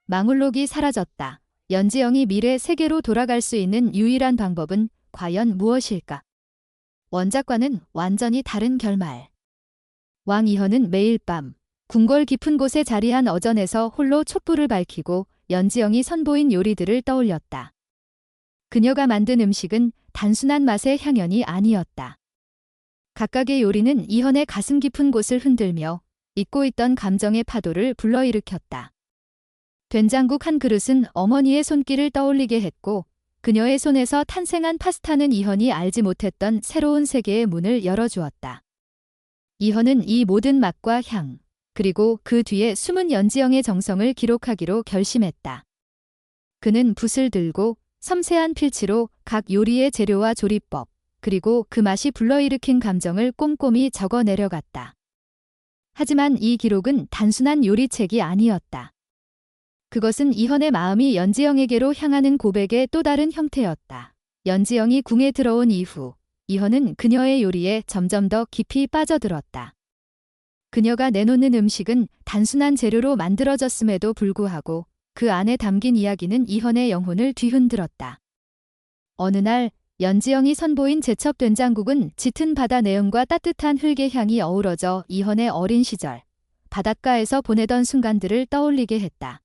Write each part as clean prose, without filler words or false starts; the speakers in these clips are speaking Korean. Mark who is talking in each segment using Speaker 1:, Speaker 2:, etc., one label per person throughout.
Speaker 1: 망울록이 사라졌다. 연지영이 미래 세계로 돌아갈 수 있는 유일한 방법은 과연 무엇일까? 원작과는 완전히 다른 결말. 왕 이현은 매일 밤 궁궐 깊은 곳에 자리한 어전에서 홀로 촛불을 밝히고 연지영이 선보인 요리들을 떠올렸다. 그녀가 만든 음식은 단순한 맛의 향연이 아니었다. 각각의 요리는 이현의 가슴 깊은 곳을 흔들며 잊고 있던 감정의 파도를 불러일으켰다. 된장국 한 그릇은 어머니의 손길을 떠올리게 했고, 그녀의 손에서 탄생한 파스타는 이현이 알지 못했던 새로운 세계의 문을 열어주었다. 이현은 이 모든 맛과 향, 그리고 그 뒤에 숨은 연지영의 정성을 기록하기로 결심했다. 그는 붓을 들고 섬세한 필치로 각 요리의 재료와 조리법, 그리고 그 맛이 불러일으킨 감정을 꼼꼼히 적어 내려갔다. 하지만 이 기록은 단순한 요리책이 아니었다. 그것은 이현의 마음이 연지영에게로 향하는 고백의 또 다른 형태였다. 연지영이 궁에 들어온 이후 이현은 그녀의 요리에 점점 더 깊이 빠져들었다. 그녀가 내놓는 음식은 단순한 재료로 만들어졌음에도 불구하고 그 안에 담긴 이야기는 이현의 영혼을 뒤흔들었다. 어느 날 연지영이 선보인 제첩 된장국은 짙은 바다 내음과 따뜻한 흙의 향이 어우러져 이현의 어린 시절, 바닷가에서 보내던 순간들을 떠올리게 했다.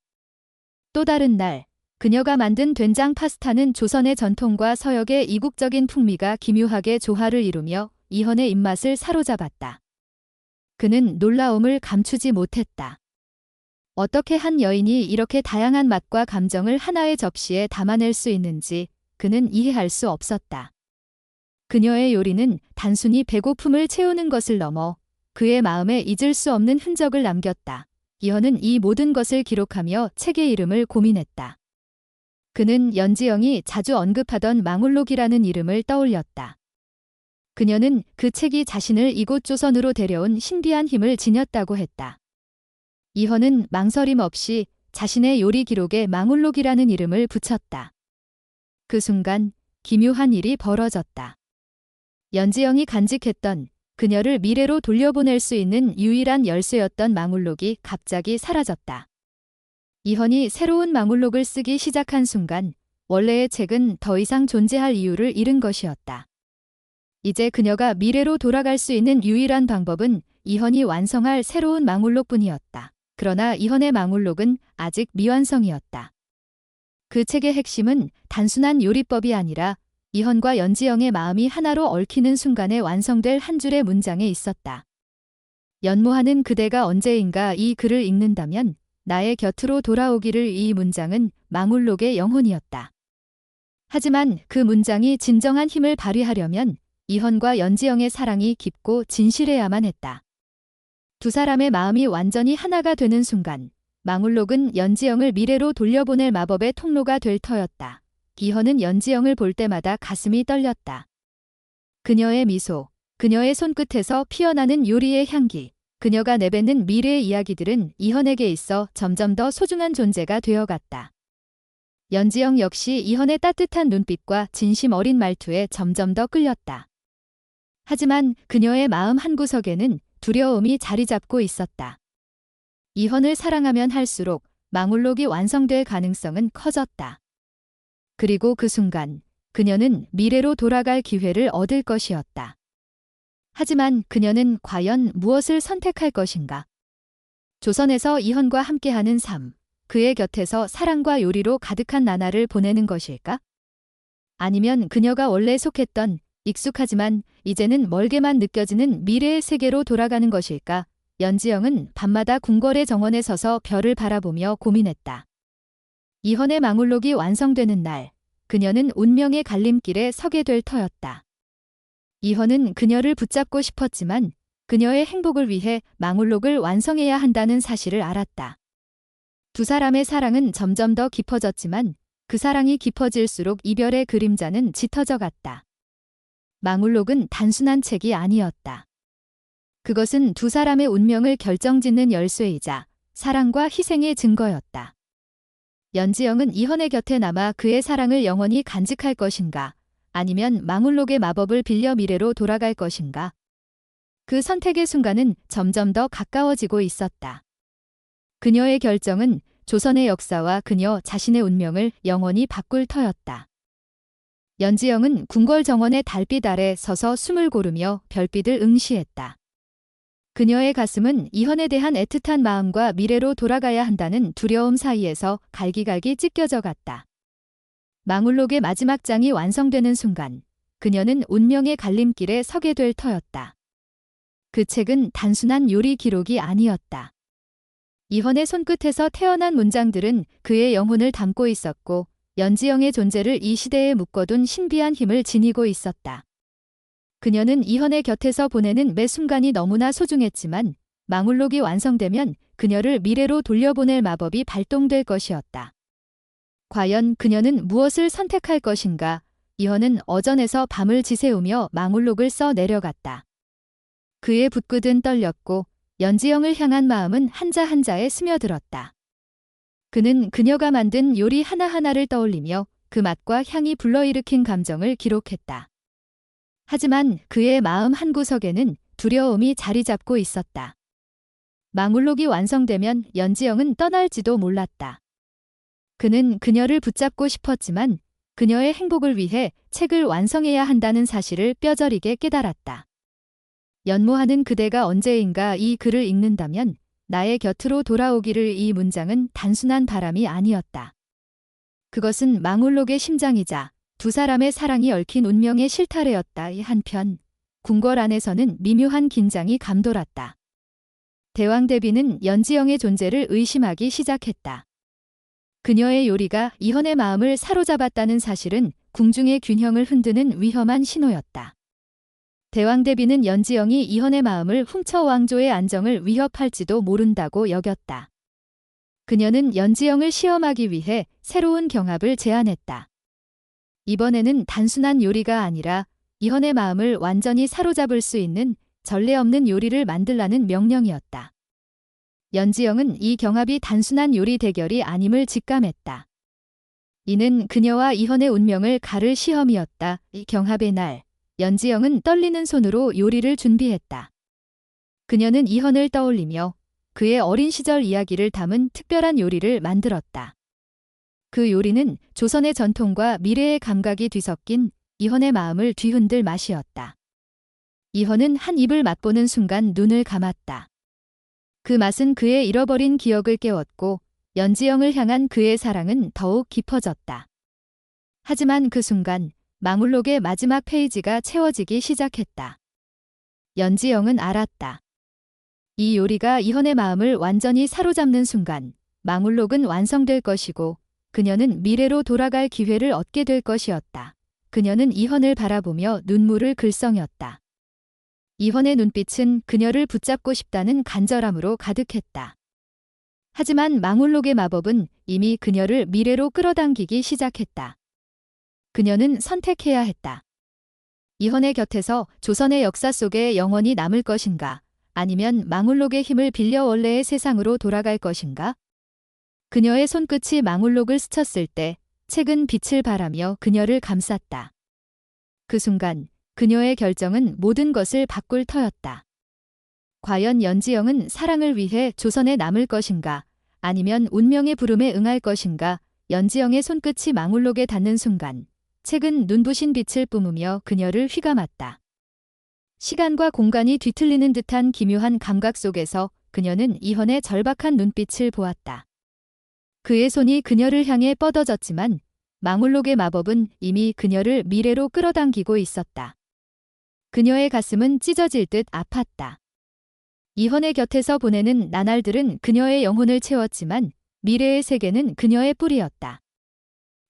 Speaker 1: 또 다른 날, 그녀가 만든 된장 파스타는 조선의 전통과 서역의 이국적인 풍미가 기묘하게 조화를 이루며 이현의 입맛을 사로잡았다. 그는 놀라움을 감추지 못했다. 어떻게 한 여인이 이렇게 다양한 맛과 감정을 하나의 접시에 담아낼 수 있는지 그는 이해할 수 없었다. 그녀의 요리는 단순히 배고픔을 채우는 것을 넘어 그의 마음에 잊을 수 없는 흔적을 남겼다. 이현은 이 모든 것을 기록하며 책의 이름을 고민했다. 그는 연지영이 자주 언급하던 망울록이라는 이름을 떠올렸다. 그녀는 그 책이 자신을 이곳 조선으로 데려온 신비한 힘을 지녔다고 했다. 이현은 망설임 없이 자신의 요리 기록에 망울록이라는 이름을 붙였다. 그 순간 기묘한 일이 벌어졌다. 연지영이 간직했던 그녀를 미래로 돌려보낼 수 있는 유일한 열쇠였던 망울록이 갑자기 사라졌다. 이현이 새로운 망울록을 쓰기 시작한 순간 원래의 책은 더 이상 존재할 이유를 잃은 것이었다. 이제 그녀가 미래로 돌아갈 수 있는 유일한 방법은 이현이 완성할 새로운 망울록뿐이었다. 그러나 이현의 망울록은 아직 미완성이었다. 그 책의 핵심은 단순한 요리법이 아니라 이현과 연지영의 마음이 하나로 얽히는 순간에 완성될 한 줄의 문장에 있었다. 연모하는 그대가 언제인가 이 글을 읽는다면 나의 곁으로 돌아오기를. 이 문장은 망울록의 영혼이었다. 하지만 그 문장이 진정한 힘을 발휘하려면 이현과 연지영의 사랑이 깊고 진실해야만 했다. 두 사람의 마음이 완전히 하나가 되는 순간 망울록은 연지영을 미래로 돌려보낼 마법의 통로가 될 터였다. 이현은 연지영을 볼 때마다 가슴이 떨렸다. 그녀의 미소, 그녀의 손끝에서 피어나는 요리의 향기, 그녀가 내뱉는 미래의 이야기들은 이현에게 있어 점점 더 소중한 존재가 되어갔다. 연지영 역시 이현의 따뜻한 눈빛과 진심 어린 말투에 점점 더 끌렸다. 하지만 그녀의 마음 한구석에는 두려움이 자리 잡고 있었다. 이현을 사랑하면 할수록 망울록이 완성될 가능성은 커졌다. 그리고 그 순간 그녀는 미래로 돌아갈 기회를 얻을 것이었다. 하지만 그녀는 과연 무엇을 선택할 것인가? 조선에서 이현과 함께하는 삶, 그의 곁에서 사랑과 요리로 가득한 나날을 보내는 것일까? 아니면 그녀가 원래 속했던 익숙하지만 이제는 멀게만 느껴지는 미래의 세계로 돌아가는 것일까? 연지영은 밤마다 궁궐의 정원에 서서 별을 바라보며 고민했다. 이현의 망울록이 완성되는 날, 그녀는 운명의 갈림길에 서게 될 터였다. 이현은 그녀를 붙잡고 싶었지만 그녀의 행복을 위해 망울록을 완성해야 한다는 사실을 알았다. 두 사람의 사랑은 점점 더 깊어졌지만 그 사랑이 깊어질수록 이별의 그림자는 짙어져 갔다. 망울록은 단순한 책이 아니었다. 그것은 두 사람의 운명을 결정짓는 열쇠이자 사랑과 희생의 증거였다. 연지영은 이현의 곁에 남아 그의 사랑을 영원히 간직할 것인가, 아니면 망울록의 마법을 빌려 미래로 돌아갈 것인가. 그 선택의 순간은 점점 더 가까워지고 있었다. 그녀의 결정은 조선의 역사와 그녀 자신의 운명을 영원히 바꿀 터였다. 연지영은 궁궐 정원의 달빛 아래 서서 숨을 고르며 별빛을 응시했다. 그녀의 가슴은 이현에 대한 애틋한 마음과 미래로 돌아가야 한다는 두려움 사이에서 갈기갈기 찢겨져 갔다. 망울록의 마지막 장이 완성되는 순간 그녀는 운명의 갈림길에 서게 될 터였다. 그 책은 단순한 요리 기록이 아니었다. 이현의 손끝에서 태어난 문장들은 그의 영혼을 담고 있었고 연지영의 존재를 이 시대에 묶어둔 신비한 힘을 지니고 있었다. 그녀는 이현의 곁에서 보내는 매 순간이 너무나 소중했지만 망울록이 완성되면 그녀를 미래로 돌려보낼 마법이 발동될 것이었다. 과연 그녀는 무엇을 선택할 것인가? 이현은 어전에서 밤을 지새우며 망울록을 써 내려갔다. 그의 붓끝은 떨렸고 연지영을 향한 마음은 한자 한자에 스며들었다. 그는 그녀가 만든 요리 하나하나를 떠올리며 그 맛과 향이 불러일으킨 감정을 기록했다. 하지만 그의 마음 한구석에는 두려움이 자리 잡고 있었다. 망울록이 완성되면 연지영은 떠날지도 몰랐다. 그는 그녀를 붙잡고 싶었지만 그녀의 행복을 위해 책을 완성해야 한다는 사실을 뼈저리게 깨달았다. 연모하는 그대가 언제인가 이 글을 읽는다면 나의 곁으로 돌아오기를. 이 문장은 단순한 바람이 아니었다. 그것은 망울록의 심장이자 두 사람의 사랑이 얽힌 운명의 실타래였다. 한편 궁궐 안에서는 미묘한 긴장이 감돌았다. 대왕 대비는 연지영의 존재를 의심하기 시작했다. 그녀의 요리가 이현의 마음을 사로잡았다는 사실은 궁중의 균형을 흔드는 위험한 신호였다. 대왕 대비는 연지영이 이현의 마음을 훔쳐 왕조의 안정을 위협할지도 모른다고 여겼다. 그녀는 연지영을 시험하기 위해 새로운 경합을 제안했다. 이번에는 단순한 요리가 아니라 이현의 마음을 완전히 사로잡을 수 있는 전례 없는 요리를 만들라는 명령이었다. 연지영은 이 경합이 단순한 요리 대결이 아님을 직감했다. 이는 그녀와 이현의 운명을 가를 시험이었다. 이 경합의 날, 연지영은 떨리는 손으로 요리를 준비했다. 그녀는 이현을 떠올리며 그의 어린 시절 이야기를 담은 특별한 요리를 만들었다. 그 요리는 조선의 전통과 미래의 감각이 뒤섞인 이현의 마음을 뒤흔들 맛이었다. 이현은 한 입을 맛보는 순간 눈을 감았다. 그 맛은 그의 잃어버린 기억을 깨웠고 연지영을 향한 그의 사랑은 더욱 깊어졌다. 하지만 그 순간 망울록의 마지막 페이지가 채워지기 시작했다. 연지영은 알았다. 이 요리가 이현의 마음을 완전히 사로잡는 순간 망울록은 완성될 것이고 그녀는 미래로 돌아갈 기회를 얻게 될 것이었다. 그녀는 이현을 바라보며 눈물을 글썽였다. 이현의 눈빛은 그녀를 붙잡고 싶다는 간절함으로 가득했다. 하지만 망울록의 마법은 이미 그녀를 미래로 끌어당기기 시작했다. 그녀는 선택해야 했다. 이현의 곁에서 조선의 역사 속에 영원히 남을 것인가? 아니면 망울록의 힘을 빌려 원래의 세상으로 돌아갈 것인가? 그녀의 손끝이 망울록을 스쳤을 때 책은 빛을 발하며 그녀를 감쌌다. 그 순간 그녀의 결정은 모든 것을 바꿀 터였다. 과연 연지영은 사랑을 위해 조선에 남을 것인가? 아니면 운명의 부름에 응할 것인가? 연지영의 손끝이 망울록에 닿는 순간 책은 눈부신 빛을 뿜으며 그녀를 휘감았다. 시간과 공간이 뒤틀리는 듯한 기묘한 감각 속에서 그녀는 이현의 절박한 눈빛을 보았다. 그의 손이 그녀를 향해 뻗어졌지만 망울록의 마법은 이미 그녀를 미래로 끌어당기고 있었다. 그녀의 가슴은 찢어질 듯 아팠다. 이현의 곁에서 보내는 나날들은 그녀의 영혼을 채웠지만 미래의 세계는 그녀의 뿌리였다.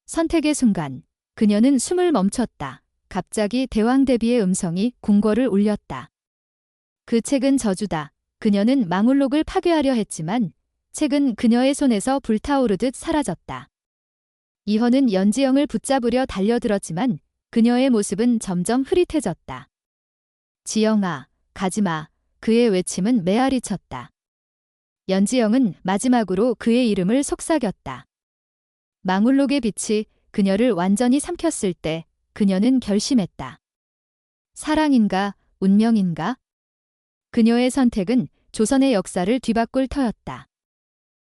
Speaker 1: 선택의 순간 그녀는 숨을 멈췄다. 갑자기 대왕 대비의 음성이 궁궐을 울렸다. 그 책은 저주다. 그녀는 망울록을 파괴하려 했지만 책은 그녀의 손에서 불타오르듯 사라졌다. 이현은 연지영을 붙잡으려 달려들었지만 그녀의 모습은 점점 흐릿해졌다. 지영아, 가지마. 그의 외침은 메아리 쳤다. 연지영은 마지막으로 그의 이름을 속삭였다. 망울록의 빛이 그녀를 완전히 삼켰을 때 그녀는 결심했다. 사랑인가, 운명인가? 그녀의 선택은 조선의 역사를 뒤바꿀 터였다.